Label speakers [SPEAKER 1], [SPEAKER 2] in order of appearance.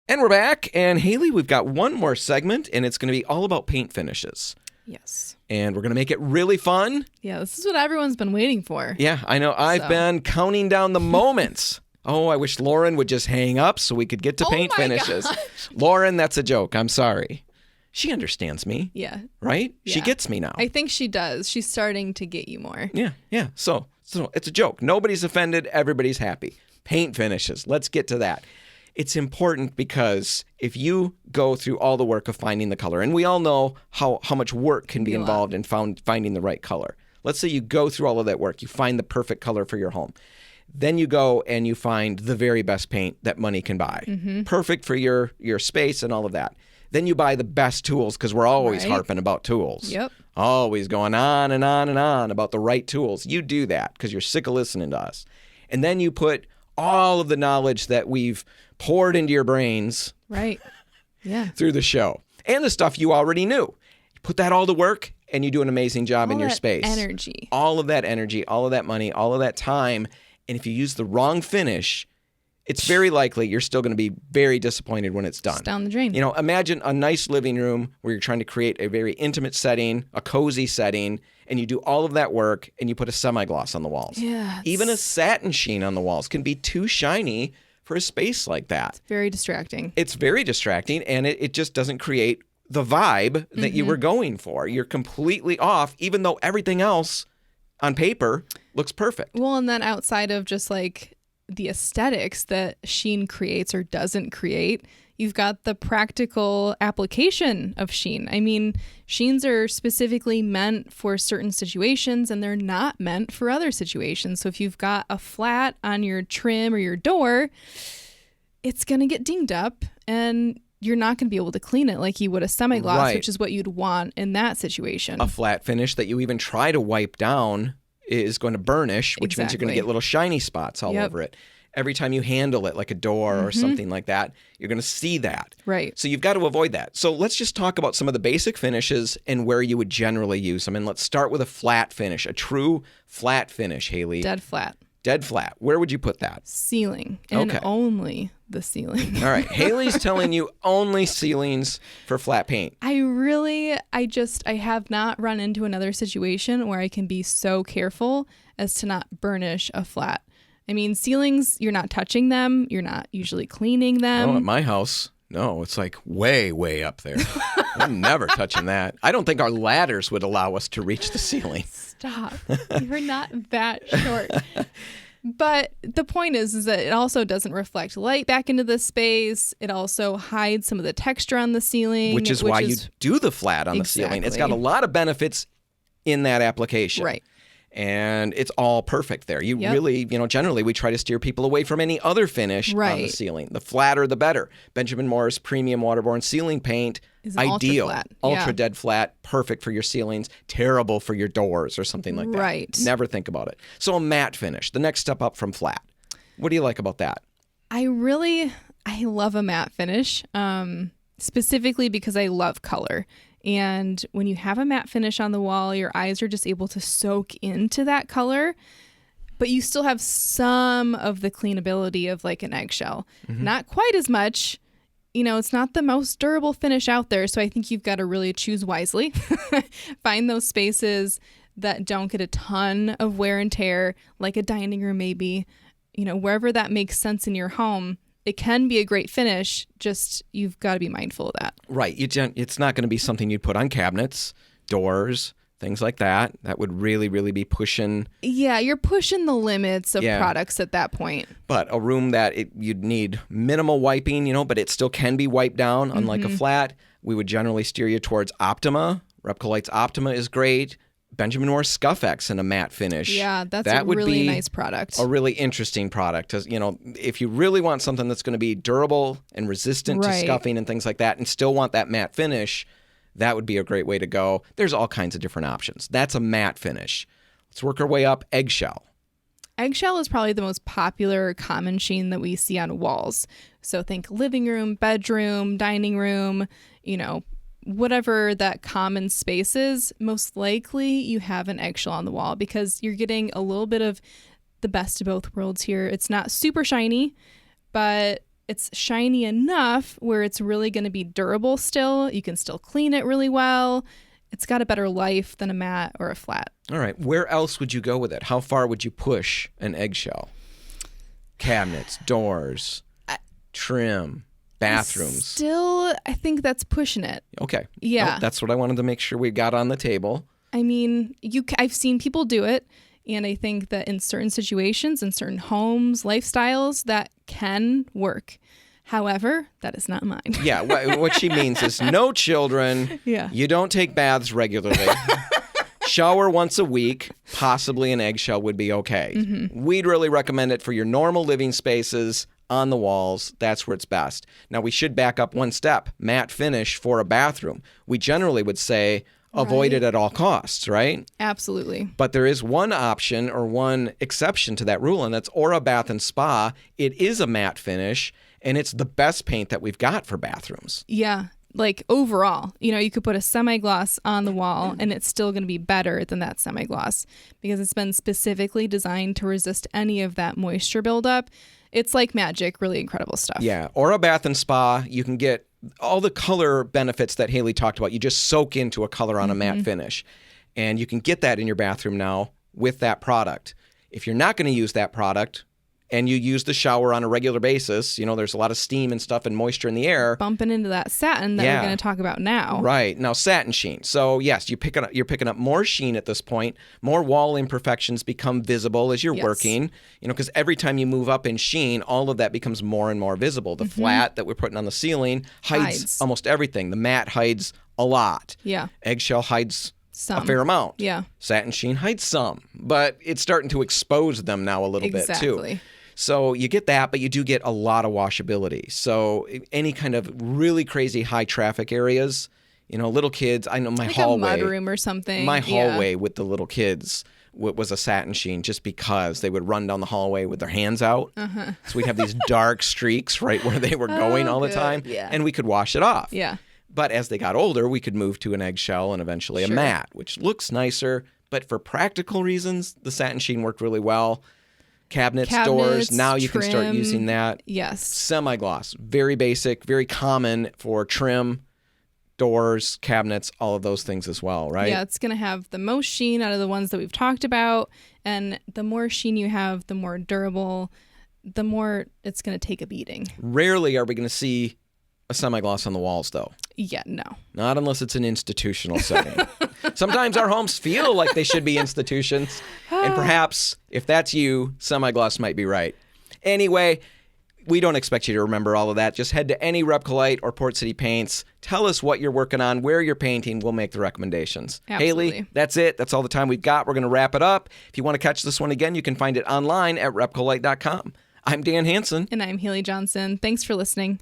[SPEAKER 1] And we're back. And Haley, we've got one more segment, and it's going to be all about paint finishes.
[SPEAKER 2] Yes.
[SPEAKER 1] And we're going to make it really fun.
[SPEAKER 2] Yeah, this is what everyone's been waiting for.
[SPEAKER 1] Yeah, I know. I've been counting down the moments. Oh, I wish Lauren would just hang up so we could get to paint finishes. Gosh. Lauren, that's a joke. I'm sorry. She understands me.
[SPEAKER 2] Yeah.
[SPEAKER 1] Right?
[SPEAKER 2] Yeah.
[SPEAKER 1] She gets me now.
[SPEAKER 2] I think she does. She's starting to get you more.
[SPEAKER 1] Yeah. So it's a joke. Nobody's offended. Everybody's happy. Paint finishes. Let's get to that. It's important because if you go through all the work of finding the color, and we all know how much work can be involved in finding the right color. Let's say you go through all of that work. You find the perfect color for your home. Then you go and you find the very best paint that money can buy. Mm-hmm. Perfect for your space and all of that. Then you buy the best tools because we're always harping about tools.
[SPEAKER 2] Yep.
[SPEAKER 1] Always going on and on and on about the right tools. You do that because you're sick of listening to us. And then you put all of the knowledge that we've poured into your brains through the show and the stuff you already knew. You put that all to work and you do an amazing job in your space. All of that energy, all of that money, all of that time. And if you use the wrong finish, it's very likely you're still going to be very disappointed when it's done.
[SPEAKER 2] It's down the drain.
[SPEAKER 1] You know, imagine a nice living room where you're trying to create a very intimate setting, a cozy setting, and you do all of that work and you put a semi-gloss on the walls.
[SPEAKER 2] Yeah.
[SPEAKER 1] Even a satin sheen on the walls can be too shiny for a space like that.
[SPEAKER 2] It's very distracting.
[SPEAKER 1] It's very distracting, and it just doesn't create the vibe that you were going for. You're completely off, even though everything else on paper looks perfect.
[SPEAKER 2] Well, and then outside of just like the aesthetics that Sheen creates or doesn't create, you've got the practical application of Sheen. I mean, Sheens are specifically meant for certain situations and they're not meant for other situations. So if you've got a flat on your trim or your door, it's going to get dinged up and you're not going to be able to clean it like you would a semi-gloss, which is what you'd want in that situation.
[SPEAKER 1] A flat finish that you even try to wipe down is going to burnish, which means you're going to get little shiny spots all over it. Every time you handle it, like a door or something like that, you're going to see that.
[SPEAKER 2] Right.
[SPEAKER 1] So you've got to avoid that. So let's just talk about some of the basic finishes and where you would generally use them. And let's start with a flat finish, a true flat finish, Haley.
[SPEAKER 2] Dead flat.
[SPEAKER 1] Dead flat. Where would you put that?
[SPEAKER 2] Ceiling. And only the ceiling.
[SPEAKER 1] All right. Haley's telling you only ceilings for flat paint.
[SPEAKER 2] I have not run into another situation where I can be so careful as to not burnish a flat. I mean, ceilings, you're not touching them. You're not usually cleaning them.
[SPEAKER 1] Oh, at my house, no, it's like way, way up there. I'm never touching that. I don't think our ladders would allow us to reach the ceiling.
[SPEAKER 2] Stop. You're not that short. But the point is that it also doesn't reflect light back into the space. It also hides some of the texture on the ceiling.
[SPEAKER 1] Which is why you do the flat on the ceiling. It's got a lot of benefits in that application.
[SPEAKER 2] Right.
[SPEAKER 1] And it's all perfect there. You really, generally we try to steer people away from any other finish on the ceiling. The flatter, the better. Benjamin Moore's premium waterborne ceiling paint,
[SPEAKER 2] is
[SPEAKER 1] ideal.
[SPEAKER 2] Ultra
[SPEAKER 1] dead flat, perfect for your ceilings, terrible for your doors or something like that.
[SPEAKER 2] Right.
[SPEAKER 1] Never think about it. So a matte finish, the next step up from flat. What do you like about that?
[SPEAKER 2] I love a matte finish, specifically because I love color. And when you have a matte finish on the wall, your eyes are just able to soak into that color, but you still have some of the cleanability of like an eggshell. Mm-hmm. Not quite as much. It's not the most durable finish out there. So I think you've got to really choose wisely. Find those spaces that don't get a ton of wear and tear, like a dining room maybe, wherever that makes sense in your home. It can be a great finish, just you've got to be mindful of that.
[SPEAKER 1] Right. It's not going to be something you'd put on cabinets, doors, things like that. That would really, really be pushing.
[SPEAKER 2] Yeah, you're pushing the limits of products at that point.
[SPEAKER 1] But a room that you'd need minimal wiping, but it still can be wiped down, unlike a flat, we would generally steer you towards Optima. Repcolite's Optima is great. Benjamin Moore Scuff-X in a matte finish.
[SPEAKER 2] Yeah, that's a really nice product.
[SPEAKER 1] A really interesting product. If you really want something that's going to be durable and resistant to scuffing and things like that and still want that matte finish, that would be a great way to go. There's all kinds of different options. That's a matte finish. Let's work our way up. Eggshell.
[SPEAKER 2] Eggshell is probably the most popular common sheen that we see on walls. So think living room, bedroom, dining room, whatever that common space is, most likely you have an eggshell on the wall because you're getting a little bit of the best of both worlds here. It's not super shiny, but it's shiny enough where it's really going to be durable still. You can still clean it really well. It's got a better life than a matte or a flat.
[SPEAKER 1] All right. Where else would you go with it? How far would you push an eggshell? Cabinets, doors, trim, bathrooms.
[SPEAKER 2] Still, I think that's pushing it.
[SPEAKER 1] Okay.
[SPEAKER 2] Yeah.
[SPEAKER 1] Nope, that's what I wanted to make sure we got on the table.
[SPEAKER 2] I mean, I've seen people do it, and I think that in certain situations, in certain homes, lifestyles, that can work. However, that is not mine.
[SPEAKER 1] Yeah, what she means is no children.
[SPEAKER 2] Yeah.
[SPEAKER 1] You don't take baths regularly. Shower once a week. Possibly an eggshell would be okay. Mm-hmm. We'd really recommend it for your normal living spaces on the walls. That's where it's best. Now, we should back up one step. Matte finish for a bathroom. We generally would say avoid it at all costs, right?
[SPEAKER 2] Absolutely.
[SPEAKER 1] But there is one option or one exception to that rule, and that's Aura Bath and Spa. It is a matte finish, and it's the best paint that we've got for bathrooms.
[SPEAKER 2] Yeah. Like overall, you could put a semi-gloss on the wall and it's still going to be better than that semi-gloss because it's been specifically designed to resist any of that moisture buildup. It's like magic, really incredible stuff.
[SPEAKER 1] Yeah. Aura Bath and Spa, you can get all the color benefits that Haley talked about. You just soak into a color on a matte finish. And you can get that in your bathroom now with that product. If you're not going to use that product and you use the shower on a regular basis, there's a lot of steam and stuff and moisture in the air.
[SPEAKER 2] Bumping into that satin that we're going to talk about now.
[SPEAKER 1] Right. Now, satin sheen. So, yes, you're picking up more sheen at this point. More wall imperfections become visible as you're working, because every time you move up in sheen, all of that becomes more and more visible. The flat that we're putting on the ceiling hides almost everything. The matte hides a lot.
[SPEAKER 2] Yeah.
[SPEAKER 1] Eggshell hides
[SPEAKER 2] some.
[SPEAKER 1] A fair amount.
[SPEAKER 2] Yeah.
[SPEAKER 1] Satin sheen hides some, but it's starting to expose them now a little bit, too. So you get that, but you do get a lot of washability. So any kind of really crazy high traffic areas, little kids, I know my hallway.
[SPEAKER 2] Like a mudroom or something.
[SPEAKER 1] My hallway with the little kids was a satin sheen just because they would run down the hallway with their hands out. So we'd have these dark streaks right where they were going all the time, and we could wash it off.
[SPEAKER 2] Yeah.
[SPEAKER 1] But as they got older, we could move to an eggshell and eventually a matte, which looks nicer. But for practical reasons, the satin sheen worked really well. Cabinets, doors, now you can start using that.
[SPEAKER 2] Yes.
[SPEAKER 1] Semi-gloss, very basic, very common for trim, doors, cabinets, all of those things as well, right?
[SPEAKER 2] Yeah, it's going to have the most sheen out of the ones that we've talked about. And the more sheen you have, the more durable, the more it's going to take a beating.
[SPEAKER 1] Rarely are we going to see a semi-gloss on the walls, though.
[SPEAKER 2] Yeah, no.
[SPEAKER 1] Not unless it's an institutional setting. Sometimes our homes feel like they should be institutions. And perhaps, if that's you, semi-gloss might be right. Anyway, we don't expect you to remember all of that. Just head to any Repcolite or Port City Paints. Tell us what you're working on, where you're painting. We'll make the recommendations.
[SPEAKER 2] Absolutely.
[SPEAKER 1] Haley, that's it. That's all the time we've got. We're going to wrap it up. If you want to catch this one again, you can find it online at repcolite.com. I'm Dan Hansen.
[SPEAKER 2] And I'm Haley Johnson. Thanks for listening.